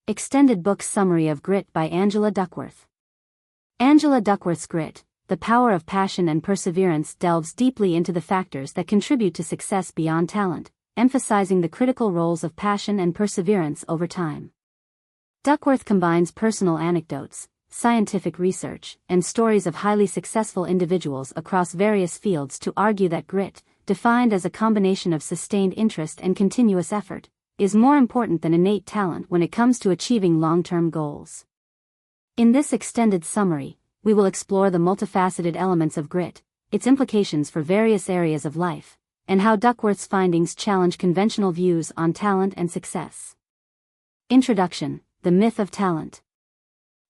Extended Book Summary of Grit by Angela Duckworth. Angela Duckworth's Grit, The Power of Passion and Perseverance delves deeply into the factors that contribute to success beyond talent, emphasizing the critical roles of passion and perseverance over time. Duckworth combines personal anecdotes, scientific research, and stories of highly successful individuals across various fields to argue that grit, defined as a combination of sustained interest and continuous effort, is more important than innate talent when it comes to achieving long-term goals. In this extended summary, we will explore the multifaceted elements of grit, its implications for various areas of life, and how Duckworth's findings challenge conventional views on talent and success. Introduction: The Myth of Talent.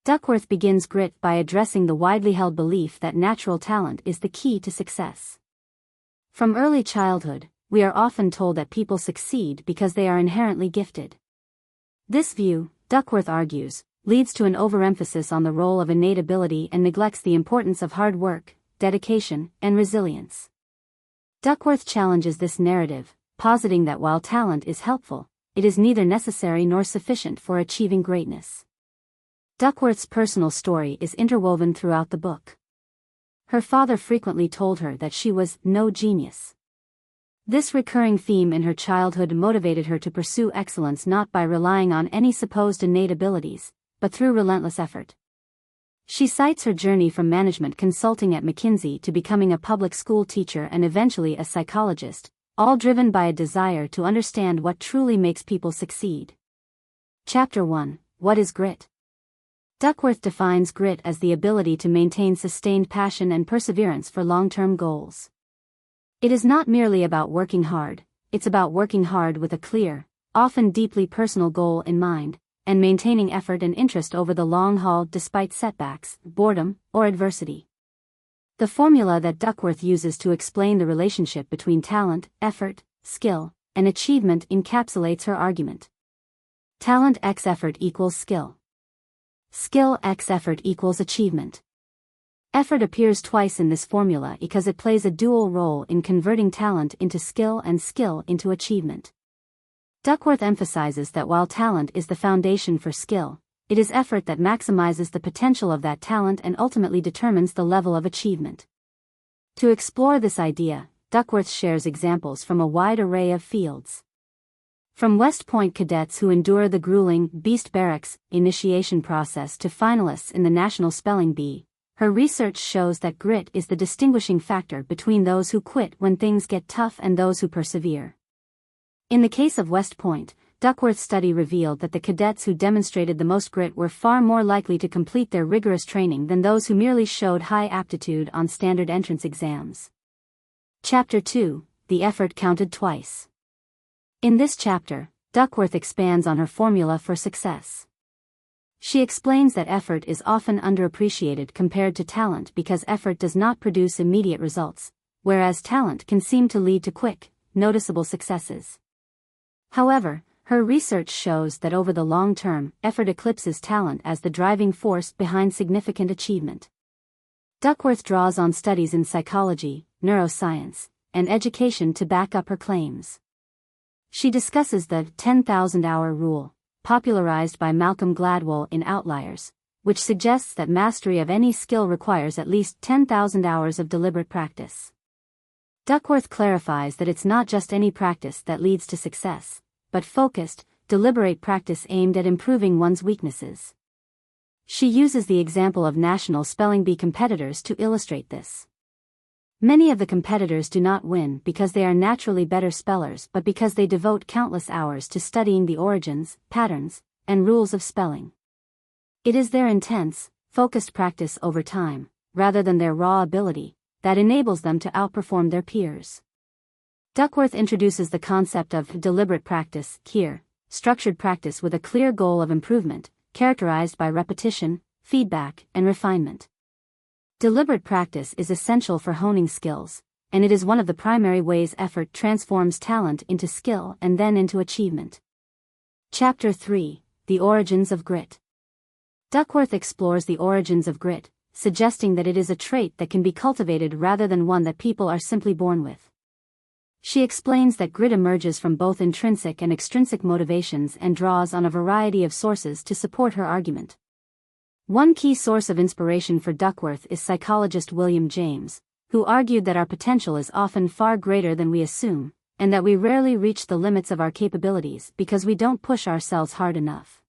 Duckworth begins Grit by addressing the widely held belief that natural talent is the key to success. From early childhood, we are often told that people succeed because they are inherently gifted. This view, Duckworth argues, leads to an overemphasis on the role of innate ability and neglects the importance of hard work, dedication, and resilience. Duckworth challenges this narrative, positing that while talent is helpful, it is neither necessary nor sufficient for achieving greatness. Duckworth's personal story is interwoven throughout the book. Her father frequently told her that she was no genius. This recurring theme in her childhood motivated her to pursue excellence not by relying on any supposed innate abilities, but through relentless effort. She cites her journey from management consulting at McKinsey to becoming a public school teacher and eventually a psychologist, all driven by a desire to understand what truly makes people succeed. Chapter 1: What is Grit? Duckworth defines grit as the ability to maintain sustained passion and perseverance for long-term goals. It is not merely about working hard, it's about working hard with a clear, often deeply personal goal in mind, and maintaining effort and interest over the long haul despite setbacks, boredom, or adversity. The formula that Duckworth uses to explain the relationship between talent, effort, skill, and achievement encapsulates her argument. Talent x effort equals skill. Skill x effort equals achievement. Effort appears twice in this formula because it plays a dual role in converting talent into skill and skill into achievement. Duckworth emphasizes that while talent is the foundation for skill, it is effort that maximizes the potential of that talent and ultimately determines the level of achievement. To explore this idea, Duckworth shares examples from a wide array of fields. From West Point cadets who endure the grueling Beast Barracks initiation process to finalists in the National Spelling Bee, her research shows that grit is the distinguishing factor between those who quit when things get tough and those who persevere. In the case of West Point, Duckworth's study revealed that the cadets who demonstrated the most grit were far more likely to complete their rigorous training than those who merely showed high aptitude on standard entrance exams. Chapter 2: The Effort Counted Twice. In this chapter, Duckworth expands on her formula for success. She explains that effort is often underappreciated compared to talent because effort does not produce immediate results, whereas talent can seem to lead to quick, noticeable successes. However, her research shows that over the long term, effort eclipses talent as the driving force behind significant achievement. Duckworth draws on studies in psychology, neuroscience, and education to back up her claims. She discusses the 10,000-hour rule, popularized by Malcolm Gladwell in Outliers, which suggests that mastery of any skill requires at least 10,000 hours of deliberate practice. Duckworth clarifies that it's not just any practice that leads to success, but focused, deliberate practice aimed at improving one's weaknesses. She uses the example of National Spelling Bee competitors to illustrate this. Many of the competitors do not win because they are naturally better spellers but because they devote countless hours to studying the origins, patterns, and rules of spelling. It is their intense, focused practice over time, rather than their raw ability, that enables them to outperform their peers. Duckworth introduces the concept of deliberate practice here, structured practice with a clear goal of improvement, characterized by repetition, feedback, and refinement. Deliberate practice is essential for honing skills, and it is one of the primary ways effort transforms talent into skill and then into achievement. Chapter 3: The Origins of Grit. Duckworth explores the origins of grit, suggesting that it is a trait that can be cultivated rather than one that people are simply born with. She explains that grit emerges from both intrinsic and extrinsic motivations and draws on a variety of sources to support her argument. One key source of inspiration for Duckworth is psychologist William James, who argued that our potential is often far greater than we assume, and that we rarely reach the limits of our capabilities because we don't push ourselves hard enough.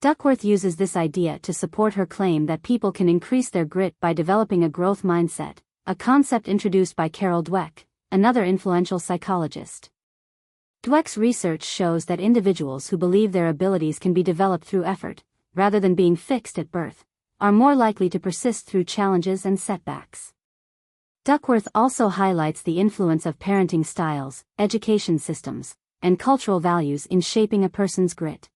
Duckworth uses this idea to support her claim that people can increase their grit by developing a growth mindset, a concept introduced by Carol Dweck, another influential psychologist. Dweck's research shows that individuals who believe their abilities can be developed through effort, rather than being fixed at birth, are more likely to persist through challenges and setbacks. Duckworth also highlights the influence of parenting styles, education systems, and cultural values in shaping a person's grit.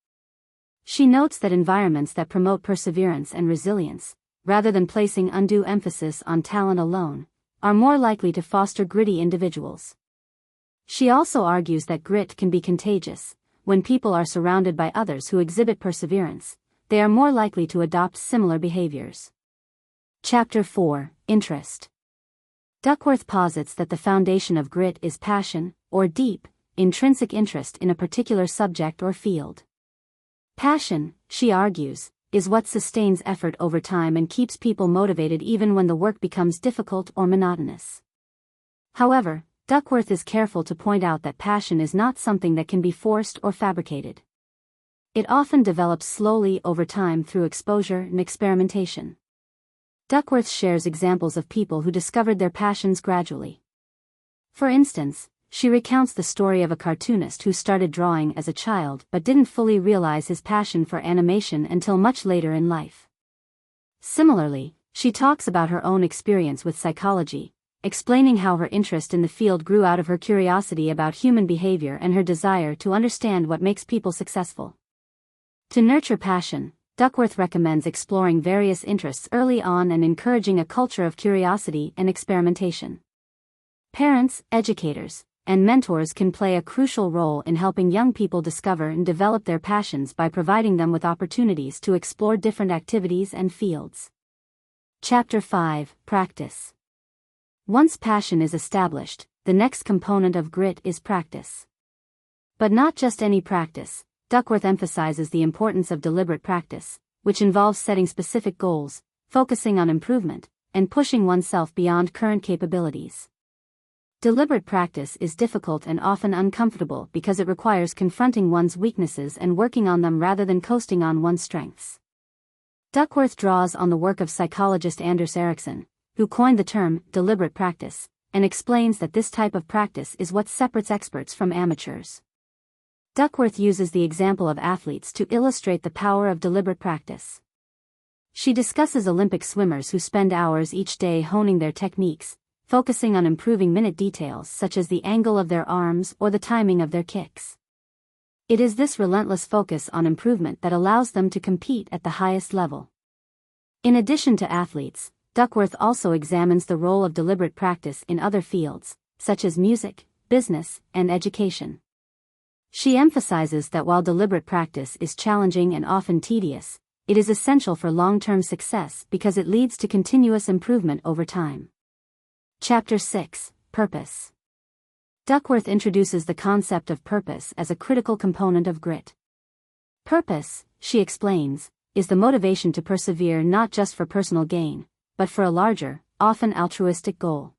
She notes that environments that promote perseverance and resilience, rather than placing undue emphasis on talent alone, are more likely to foster gritty individuals. She also argues that grit can be contagious. When people are surrounded by others who exhibit perseverance, they are more likely to adopt similar behaviors. Chapter 4: Interest. Duckworth posits that the foundation of grit is passion, or deep, intrinsic interest in a particular subject or field. Passion, she argues, is what sustains effort over time and keeps people motivated even when the work becomes difficult or monotonous. However, Duckworth is careful to point out that passion is not something that can be forced or fabricated. It often develops slowly over time through exposure and experimentation. Duckworth shares examples of people who discovered their passions gradually. For instance, she recounts the story of a cartoonist who started drawing as a child but didn't fully realize his passion for animation until much later in life. Similarly, she talks about her own experience with psychology, explaining how her interest in the field grew out of her curiosity about human behavior and her desire to understand what makes people successful. To nurture passion, Duckworth recommends exploring various interests early on and encouraging a culture of curiosity and experimentation. Parents, educators, and mentors can play a crucial role in helping young people discover and develop their passions by providing them with opportunities to explore different activities and fields. Chapter 5: Practice. Once passion is established, the next component of grit is practice. But not just any practice. Duckworth emphasizes the importance of deliberate practice, which involves setting specific goals, focusing on improvement, and pushing oneself beyond current capabilities. Deliberate practice is difficult and often uncomfortable because it requires confronting one's weaknesses and working on them rather than coasting on one's strengths. Duckworth draws on the work of psychologist Anders Ericsson, who coined the term deliberate practice, and explains that this type of practice is what separates experts from amateurs. Duckworth uses the example of athletes to illustrate the power of deliberate practice. She discusses Olympic swimmers who spend hours each day honing their techniques, focusing on improving minute details such as the angle of their arms or the timing of their kicks. It is this relentless focus on improvement that allows them to compete at the highest level. In addition to athletes, Duckworth also examines the role of deliberate practice in other fields, such as music, business, and education. She emphasizes that while deliberate practice is challenging and often tedious, it is essential for long-term success because it leads to continuous improvement over time. Chapter 6: Purpose. Duckworth introduces the concept of purpose as a critical component of grit. Purpose, she explains, is the motivation to persevere not just for personal gain, but for a larger, often altruistic goal.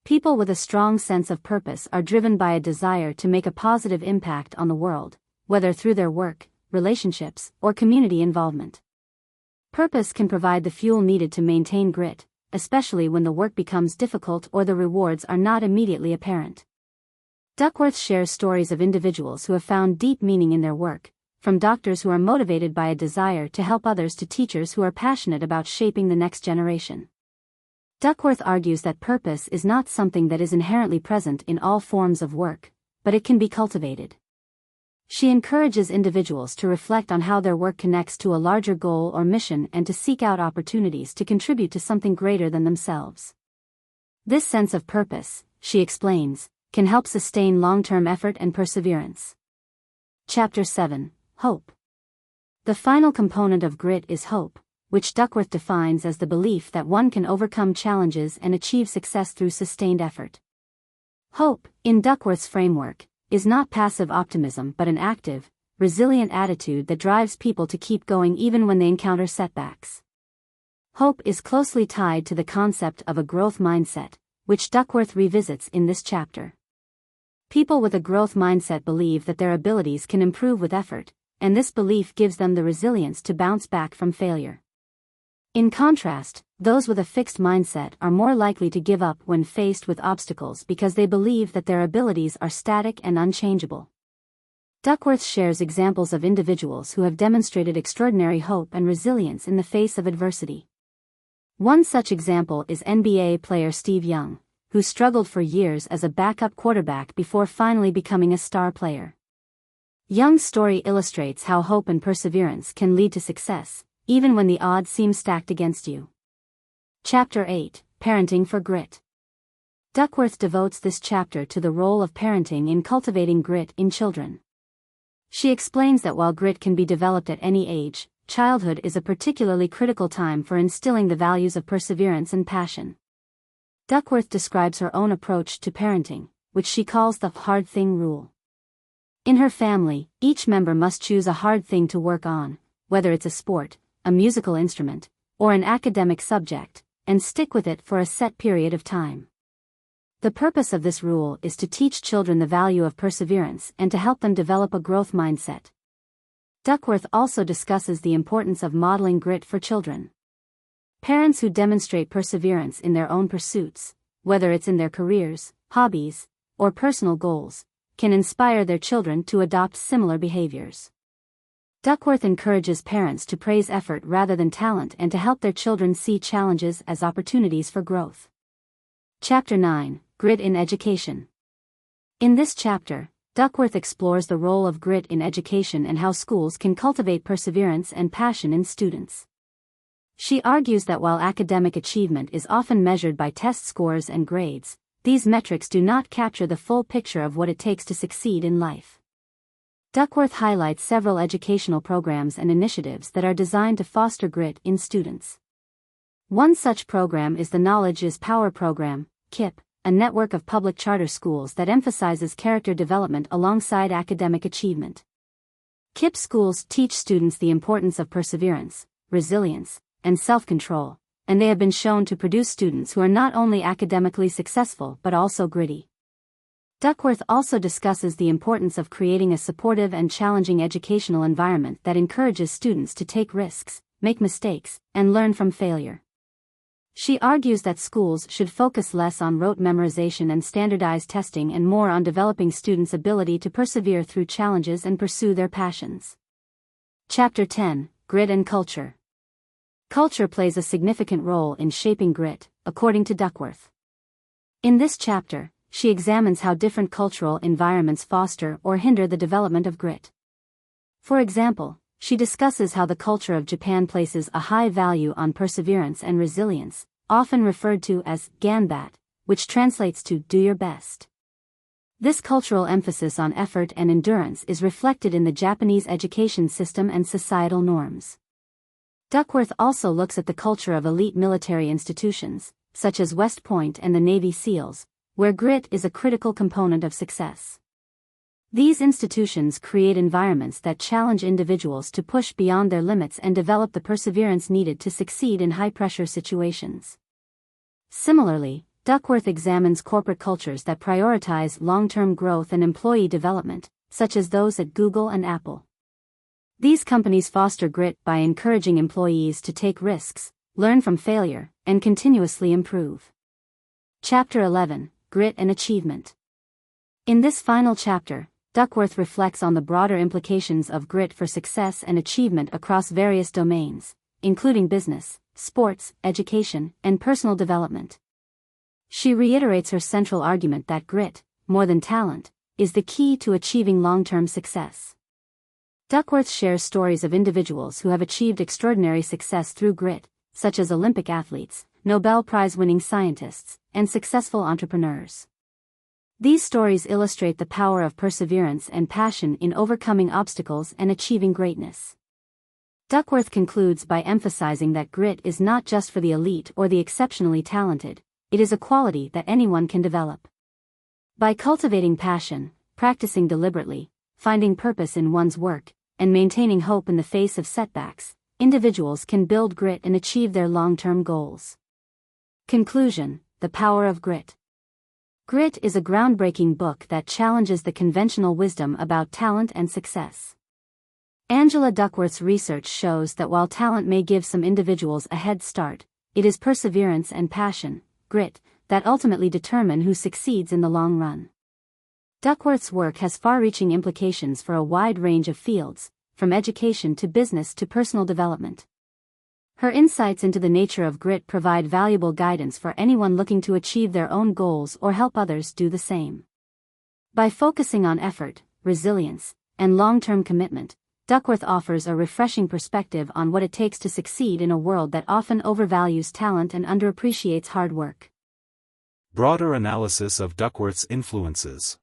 People with a strong sense of purpose are driven by a desire to make a positive impact on the world, whether through their work, relationships, or community involvement. Purpose can provide the fuel needed to maintain grit, especially when the work becomes difficult or the rewards are not immediately apparent. Duckworth shares stories of individuals who have found deep meaning in their work, from doctors who are motivated by a desire to help others to teachers who are passionate about shaping the next generation. Duckworth argues that purpose is not something that is inherently present in all forms of work, but it can be cultivated. She encourages individuals to reflect on how their work connects to a larger goal or mission and to seek out opportunities to contribute to something greater than themselves. This sense of purpose, she explains, can help sustain long-term effort and perseverance. Chapter 7: Hope. The final component of grit is hope, which Duckworth defines as the belief that one can overcome challenges and achieve success through sustained effort. Hope, in Duckworth's framework, is not passive optimism but an active, resilient attitude that drives people to keep going even when they encounter setbacks. Hope is closely tied to the concept of a growth mindset, which Duckworth revisits in this chapter. People with a growth mindset believe that their abilities can improve with effort, and this belief gives them the resilience to bounce back from failure. In contrast, those with a fixed mindset are more likely to give up when faced with obstacles because they believe that their abilities are static and unchangeable. Duckworth shares examples of individuals who have demonstrated extraordinary hope and resilience in the face of adversity. One such example is NBA player Steve Young, who struggled for years as a backup quarterback before finally becoming a star player. Young's story illustrates how hope and perseverance can lead to success, even when the odds seem stacked against you. Chapter 8, Parenting for Grit. Duckworth devotes this chapter to the role of parenting in cultivating grit in children. She explains that while grit can be developed at any age, childhood is a particularly critical time for instilling the values of perseverance and passion. Duckworth describes her own approach to parenting, which she calls the hard thing rule. In her family, each member must choose a hard thing to work on, whether it's a sport, a musical instrument, or an academic subject, and stick with it for a set period of time. The purpose of this rule is to teach children the value of perseverance and to help them develop a growth mindset. Duckworth also discusses the importance of modeling grit for children. Parents who demonstrate perseverance in their own pursuits, whether it's in their careers, hobbies, or personal goals, can inspire their children to adopt similar behaviors. Duckworth encourages parents to praise effort rather than talent and to help their children see challenges as opportunities for growth. Chapter 9, Grit in Education. In this chapter, Duckworth explores the role of grit in education and how schools can cultivate perseverance and passion in students. She argues that while academic achievement is often measured by test scores and grades, these metrics do not capture the full picture of what it takes to succeed in life. Duckworth highlights several educational programs and initiatives that are designed to foster grit in students. One such program is the Knowledge is Power program, KIP, a network of public charter schools that emphasizes character development alongside academic achievement. KIP schools teach students the importance of perseverance, resilience, and self-control, and they have been shown to produce students who are not only academically successful but also gritty. Duckworth also discusses the importance of creating a supportive and challenging educational environment that encourages students to take risks, make mistakes, and learn from failure. She argues that schools should focus less on rote memorization and standardized testing and more on developing students' ability to persevere through challenges and pursue their passions. Chapter 10, Grit and Culture. Culture plays a significant role in shaping grit, according to Duckworth. In this chapter, she examines how different cultural environments foster or hinder the development of grit. For example, she discusses how the culture of Japan places a high value on perseverance and resilience, often referred to as ganbat, which translates to do your best. This cultural emphasis on effort and endurance is reflected in the Japanese education system and societal norms. Duckworth also looks at the culture of elite military institutions, such as West Point and the Navy SEALs, where grit is a critical component of success. These institutions create environments that challenge individuals to push beyond their limits and develop the perseverance needed to succeed in high-pressure situations. Similarly, Duckworth examines corporate cultures that prioritize long-term growth and employee development, such as those at Google and Apple. These companies foster grit by encouraging employees to take risks, learn from failure, and continuously improve. Chapter 11, Grit and Achievement. In this final chapter, Duckworth reflects on the broader implications of grit for success and achievement across various domains, including business, sports, education, and personal development. She reiterates her central argument that grit, more than talent, is the key to achieving long-term success. Duckworth shares stories of individuals who have achieved extraordinary success through grit, such as Olympic athletes, Nobel Prize-winning scientists, and successful entrepreneurs. These stories illustrate the power of perseverance and passion in overcoming obstacles and achieving greatness. Duckworth concludes by emphasizing that grit is not just for the elite or the exceptionally talented, it is a quality that anyone can develop. By cultivating passion, practicing deliberately, finding purpose in one's work, and maintaining hope in the face of setbacks, individuals can build grit and achieve their long-term goals. Conclusion: The Power of Grit. Grit is a groundbreaking book that challenges the conventional wisdom about talent and success. Angela Duckworth's research shows that while talent may give some individuals a head start, it is perseverance and passion, grit, that ultimately determine who succeeds in the long run. Duckworth's work has far-reaching implications for a wide range of fields, from education to business to personal development. Her insights into the nature of grit provide valuable guidance for anyone looking to achieve their own goals or help others do the same. By focusing on effort, resilience, and long-term commitment, Duckworth offers a refreshing perspective on what it takes to succeed in a world that often overvalues talent and underappreciates hard work. Broader analysis of Duckworth's influences.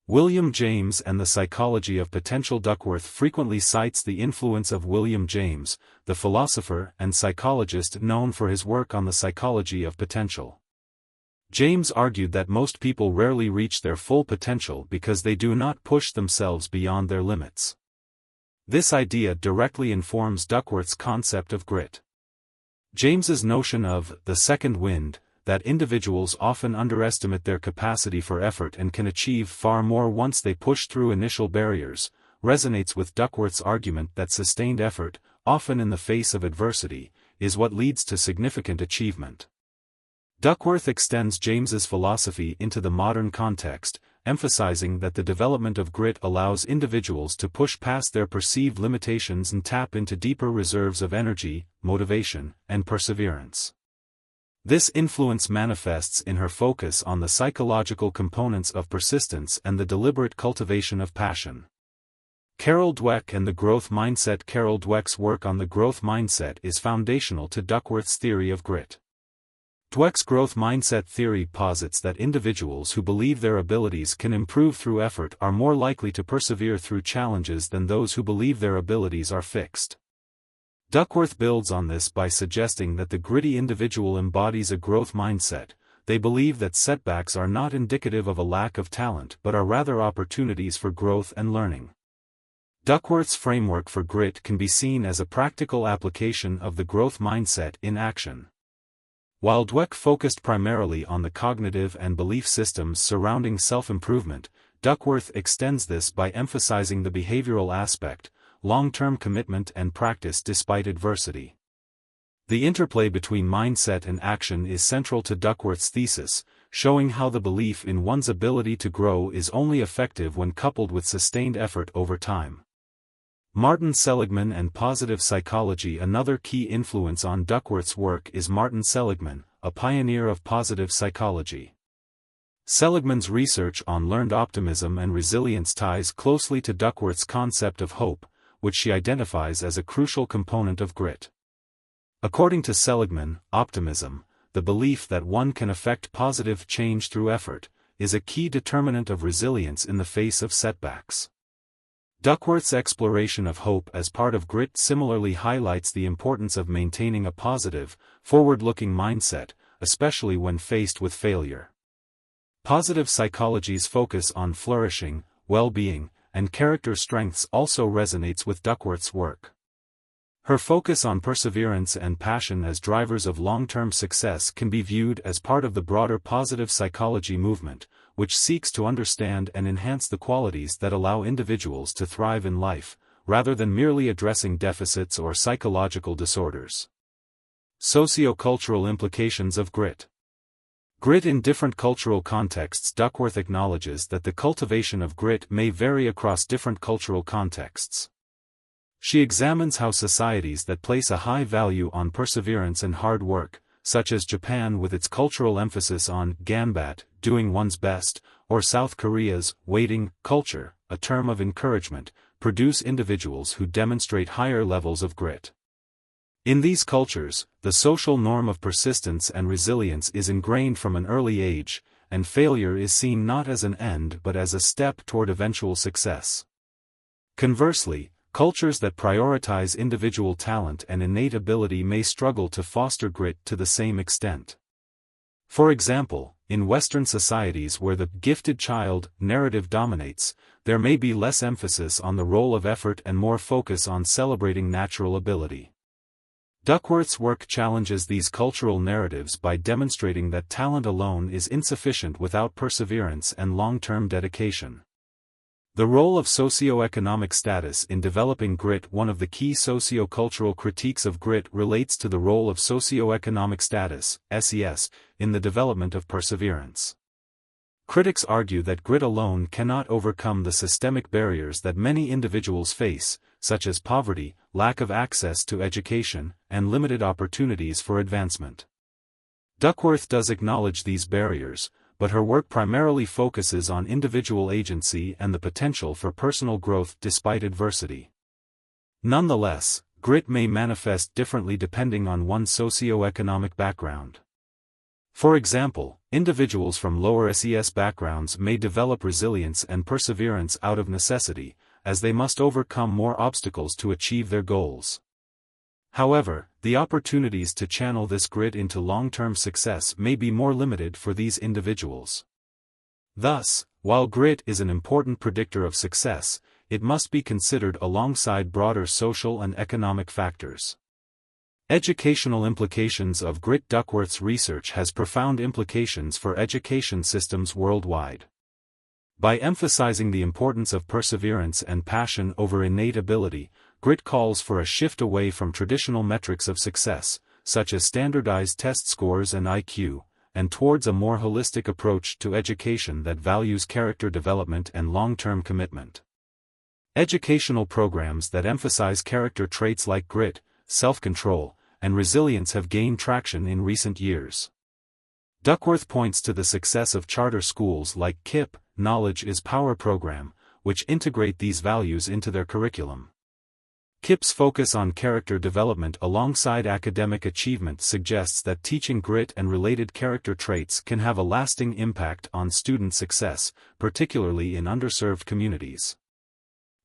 William James and the Psychology of Potential. Duckworth frequently cites the influence of William James, the philosopher and psychologist known for his work on the psychology of potential. James argued that most people rarely reach their full potential because they do not push themselves beyond their limits. This idea directly informs Duckworth's concept of grit. James's notion of the second wind, that individuals often underestimate their capacity for effort and can achieve far more once they push through initial barriers, resonates with Duckworth's argument that sustained effort, often in the face of adversity, is what leads to significant achievement. Duckworth extends James's philosophy into the modern context, emphasizing that the development of grit allows individuals to push past their perceived limitations and tap into deeper reserves of energy, motivation, and perseverance. This influence manifests in her focus on the psychological components of persistence and the deliberate cultivation of passion. Carol Dweck and the growth mindset. Carol Dweck's work on the growth mindset is foundational to Duckworth's theory of grit. Dweck's growth mindset theory posits that individuals who believe their abilities can improve through effort are more likely to persevere through challenges than those who believe their abilities are fixed. Duckworth builds on this by suggesting that the gritty individual embodies a growth mindset. They believe that setbacks are not indicative of a lack of talent but are rather opportunities for growth and learning. Duckworth's framework for grit can be seen as a practical application of the growth mindset in action. While Dweck focused primarily on the cognitive and belief systems surrounding self-improvement, Duckworth extends this by emphasizing the behavioral aspect, long-term commitment and practice despite adversity. The interplay between mindset and action is central to Duckworth's thesis, showing how the belief in one's ability to grow is only effective when coupled with sustained effort over time. Martin Seligman and positive psychology. Another key influence on Duckworth's work is Martin Seligman, a pioneer of positive psychology. Seligman's research on learned optimism and resilience ties closely to Duckworth's concept of hope, which she identifies as a crucial component of grit. According to Seligman, optimism, the belief that one can effect positive change through effort, is a key determinant of resilience in the face of setbacks. Duckworth's exploration of hope as part of grit similarly highlights the importance of maintaining a positive, forward-looking mindset, especially when faced with failure. Positive psychology's focus on flourishing, well-being, and character strengths also resonates with Duckworth's work. Her focus on perseverance and passion as drivers of long-term success can be viewed as part of the broader positive psychology movement, which seeks to understand and enhance the qualities that allow individuals to thrive in life, rather than merely addressing deficits or psychological disorders. Socio-cultural implications of grit. Grit in different cultural contexts. Duckworth acknowledges that the cultivation of grit may vary across different cultural contexts. She examines how societies that place a high value on perseverance and hard work, such as Japan with its cultural emphasis on ganbat, doing one's best, or South Korea's waiting culture, a term of encouragement, produce individuals who demonstrate higher levels of grit. In these cultures, the social norm of persistence and resilience is ingrained from an early age, and failure is seen not as an end but as a step toward eventual success. Conversely, cultures that prioritize individual talent and innate ability may struggle to foster grit to the same extent. For example, in Western societies where the gifted child narrative dominates, there may be less emphasis on the role of effort and more focus on celebrating natural ability. Duckworth's work challenges these cultural narratives by demonstrating that talent alone is insufficient without perseverance and long-term dedication. The role of socioeconomic status in developing grit. One of the key socio-cultural critiques of grit relates to the role of socioeconomic status, SES, in the development of perseverance. Critics argue that grit alone cannot overcome the systemic barriers that many individuals face, such as poverty, lack of access to education, and limited opportunities for advancement. Duckworth does acknowledge these barriers, but her work primarily focuses on individual agency and the potential for personal growth despite adversity. Nonetheless, grit may manifest differently depending on one's socioeconomic background. For example, individuals from lower SES backgrounds may develop resilience and perseverance out of necessity, as they must overcome more obstacles to achieve their goals. However, the opportunities to channel this grit into long-term success may be more limited for these individuals. Thus, while grit is an important predictor of success, it must be considered alongside broader social and economic factors. Educational implications of grit. Duckworth's research has profound implications for education systems worldwide. By emphasizing the importance of perseverance and passion over innate ability, grit calls for a shift away from traditional metrics of success, such as standardized test scores and IQ, and towards a more holistic approach to education that values character development and long-term commitment. Educational programs that emphasize character traits like grit, self-control, and resilience have gained traction in recent years. Duckworth points to the success of charter schools like KIPP, Knowledge is Power program, which integrate these values into their curriculum. KIPP's focus on character development alongside academic achievement suggests that teaching grit and related character traits can have a lasting impact on student success, particularly in underserved communities.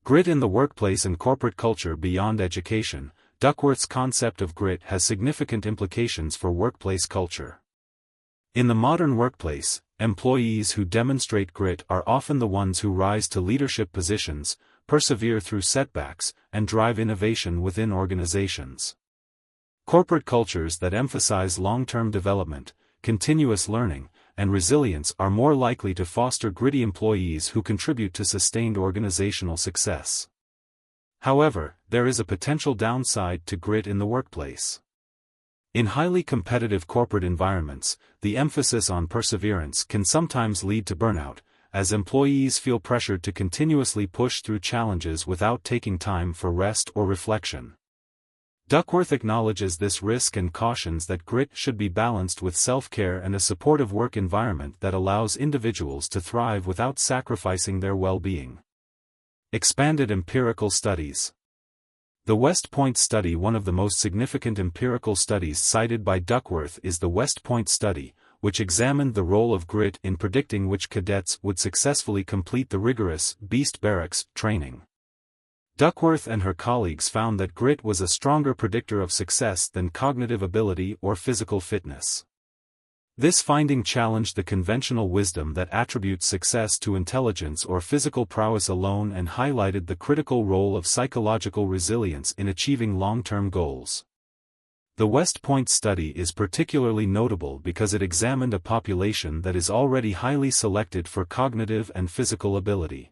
Grit in the workplace and corporate culture. Beyond education, Duckworth's concept of grit has significant implications for workplace culture. In the modern workplace, employees who demonstrate grit are often the ones who rise to leadership positions, persevere through setbacks, and drive innovation within organizations. Corporate cultures that emphasize long-term development, continuous learning, and resilience are more likely to foster gritty employees who contribute to sustained organizational success. However, there is a potential downside to grit in the workplace. In highly competitive corporate environments, the emphasis on perseverance can sometimes lead to burnout, as employees feel pressured to continuously push through challenges without taking time for rest or reflection. Duckworth acknowledges this risk and cautions that grit should be balanced with self-care and a supportive work environment that allows individuals to thrive without sacrificing their well-being. Expanded empirical studies. The West Point study. One of the most significant empirical studies cited by Duckworth is the West Point study, which examined the role of grit in predicting which cadets would successfully complete the rigorous Beast Barracks training. Duckworth and her colleagues found that grit was a stronger predictor of success than cognitive ability or physical fitness. This finding challenged the conventional wisdom that attributes success to intelligence or physical prowess alone and highlighted the critical role of psychological resilience in achieving long-term goals. The West Point study is particularly notable because it examined a population that is already highly selected for cognitive and physical ability.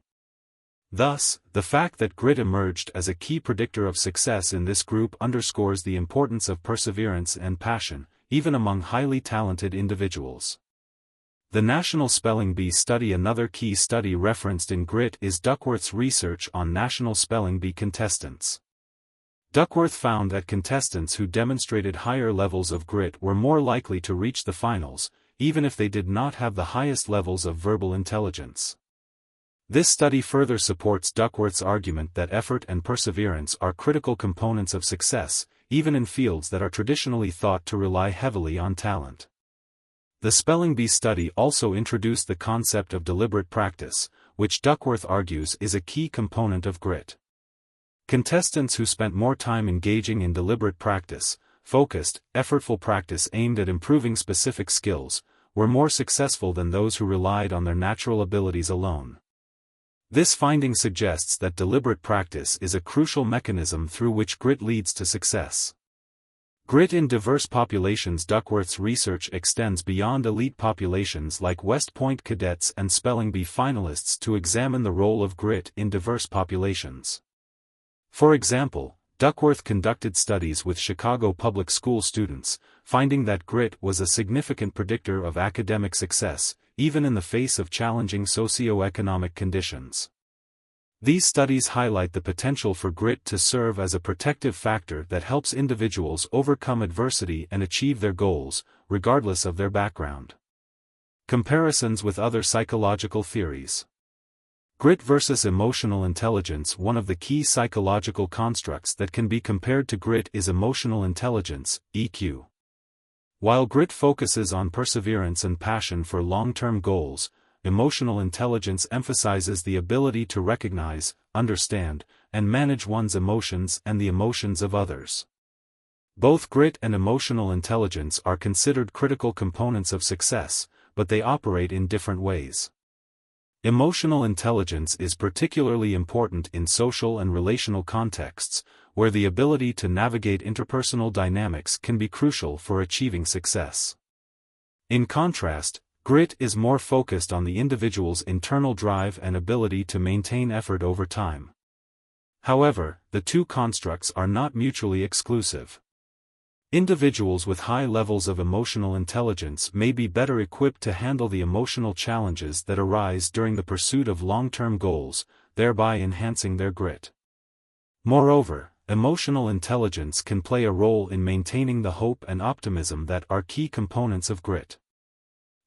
Thus, the fact that grit emerged as a key predictor of success in this group underscores the importance of perseverance and passion, even among highly talented individuals. The National Spelling Bee study. Another key study referenced in grit is Duckworth's research on National Spelling Bee contestants. Duckworth found that contestants who demonstrated higher levels of grit were more likely to reach the finals, even if they did not have the highest levels of verbal intelligence. This study further supports Duckworth's argument that effort and perseverance are critical components of success, even in fields that are traditionally thought to rely heavily on talent. The Spelling Bee study also introduced the concept of deliberate practice, which Duckworth argues is a key component of grit. Contestants who spent more time engaging in deliberate practice, focused, effortful practice aimed at improving specific skills, were more successful than those who relied on their natural abilities alone. This finding suggests that deliberate practice is a crucial mechanism through which grit leads to success. Grit in diverse populations. Duckworth's research extends beyond elite populations like West Point cadets and spelling bee finalists to examine the role of grit in diverse populations. For example, Duckworth conducted studies with Chicago public school students, finding that grit was a significant predictor of academic success, even in the face of challenging socioeconomic conditions. These studies highlight the potential for grit to serve as a protective factor that helps individuals overcome adversity and achieve their goals, regardless of their background. Comparisons with other psychological theories. Grit versus emotional intelligence. One of the key psychological constructs that can be compared to grit is emotional intelligence, EQ. While grit focuses on perseverance and passion for long-term goals, emotional intelligence emphasizes the ability to recognize, understand, and manage one's emotions and the emotions of others. Both grit and emotional intelligence are considered critical components of success, but they operate in different ways. Emotional intelligence is particularly important in social and relational contexts, where the ability to navigate interpersonal dynamics can be crucial for achieving success. In contrast, grit is more focused on the individual's internal drive and ability to maintain effort over time. However, the two constructs are not mutually exclusive. Individuals with high levels of emotional intelligence may be better equipped to handle the emotional challenges that arise during the pursuit of long-term goals, thereby enhancing their grit. Moreover, emotional intelligence can play a role in maintaining the hope and optimism that are key components of grit.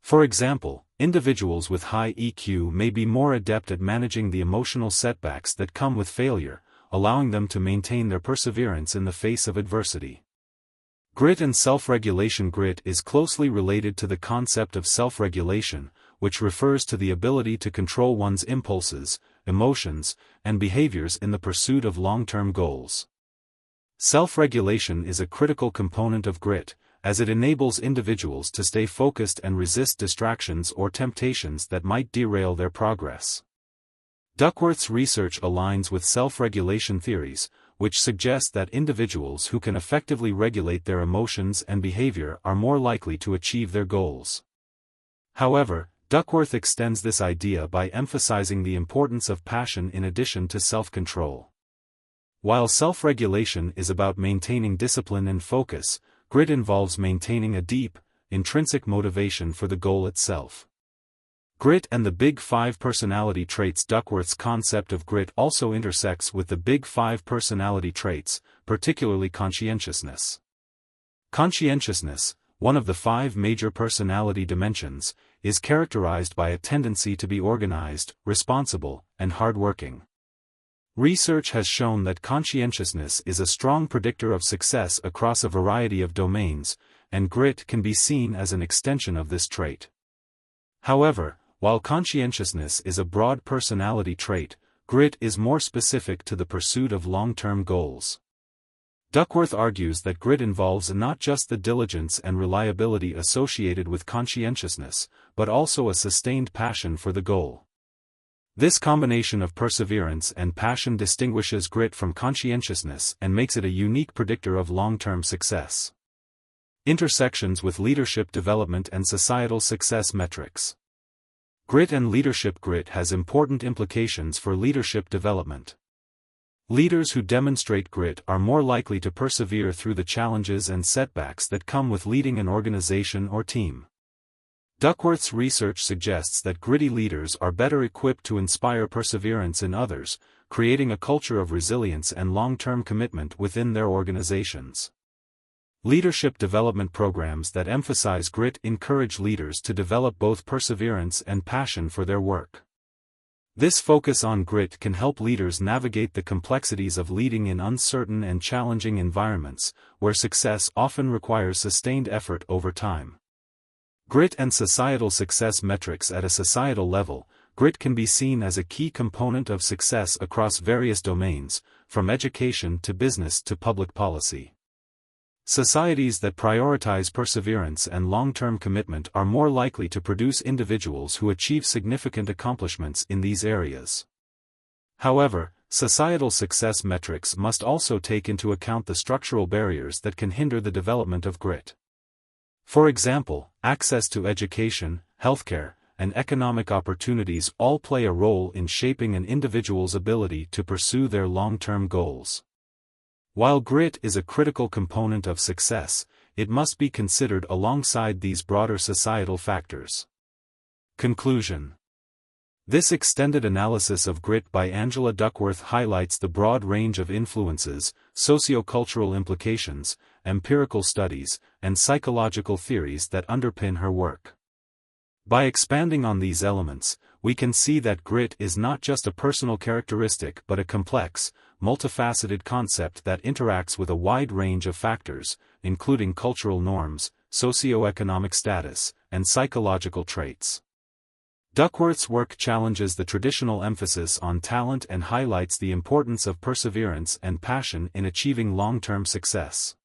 For example, individuals with high EQ may be more adept at managing the emotional setbacks that come with failure, allowing them to maintain their perseverance in the face of adversity. Grit and self-regulation. Grit is closely related to the concept of self-regulation, which refers to the ability to control one's impulses, emotions, and behaviors in the pursuit of long-term goals. Self-regulation is a critical component of grit, as it enables individuals to stay focused and resist distractions or temptations that might derail their progress. Duckworth's research aligns with self-regulation theories, which suggest that individuals who can effectively regulate their emotions and behavior are more likely to achieve their goals. However, Duckworth extends this idea by emphasizing the importance of passion in addition to self-control. While self-regulation is about maintaining discipline and focus, grit involves maintaining a deep, intrinsic motivation for the goal itself. Grit and the Big Five personality traits. Duckworth's concept of grit also intersects with the Big Five personality traits, particularly conscientiousness. Conscientiousness, one of the 5 major personality dimensions, is characterized by a tendency to be organized, responsible, and hardworking. Research has shown that conscientiousness is a strong predictor of success across a variety of domains, and grit can be seen as an extension of this trait. However, while conscientiousness is a broad personality trait, grit is more specific to the pursuit of long-term goals. Duckworth argues that grit involves not just the diligence and reliability associated with conscientiousness, but also a sustained passion for the goal. This combination of perseverance and passion distinguishes grit from conscientiousness and makes it a unique predictor of long-term success. Intersections with leadership development and societal success metrics. Grit and leadership. Grit has important implications for leadership development. Leaders who demonstrate grit are more likely to persevere through the challenges and setbacks that come with leading an organization or team. Duckworth's research suggests that gritty leaders are better equipped to inspire perseverance in others, creating a culture of resilience and long-term commitment within their organizations. Leadership development programs that emphasize grit encourage leaders to develop both perseverance and passion for their work. This focus on grit can help leaders navigate the complexities of leading in uncertain and challenging environments, where success often requires sustained effort over time. Grit and societal success metrics. At a societal level, grit can be seen as a key component of success across various domains, from education to business to public policy. Societies that prioritize perseverance and long-term commitment are more likely to produce individuals who achieve significant accomplishments in these areas. However, societal success metrics must also take into account the structural barriers that can hinder the development of grit. For example, access to education, healthcare, and economic opportunities all play a role in shaping an individual's ability to pursue their long-term goals. While grit is a critical component of success, it must be considered alongside these broader societal factors. Conclusion. This extended analysis of grit by Angela Duckworth highlights the broad range of influences, sociocultural implications, empirical studies, and psychological theories that underpin her work. By expanding on these elements, we can see that grit is not just a personal characteristic but a complex, multifaceted concept that interacts with a wide range of factors, including cultural norms, socioeconomic status, and psychological traits. Duckworth's work challenges the traditional emphasis on talent and highlights the importance of perseverance and passion in achieving long-term success.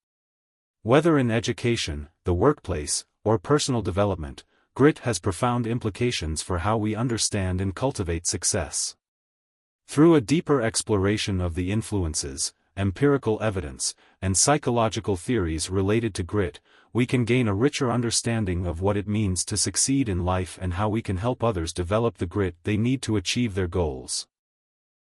Whether in education, the workplace, or personal development, grit has profound implications for how we understand and cultivate success. Through a deeper exploration of the influences, empirical evidence, and psychological theories related to grit, we can gain a richer understanding of what it means to succeed in life and how we can help others develop the grit they need to achieve their goals.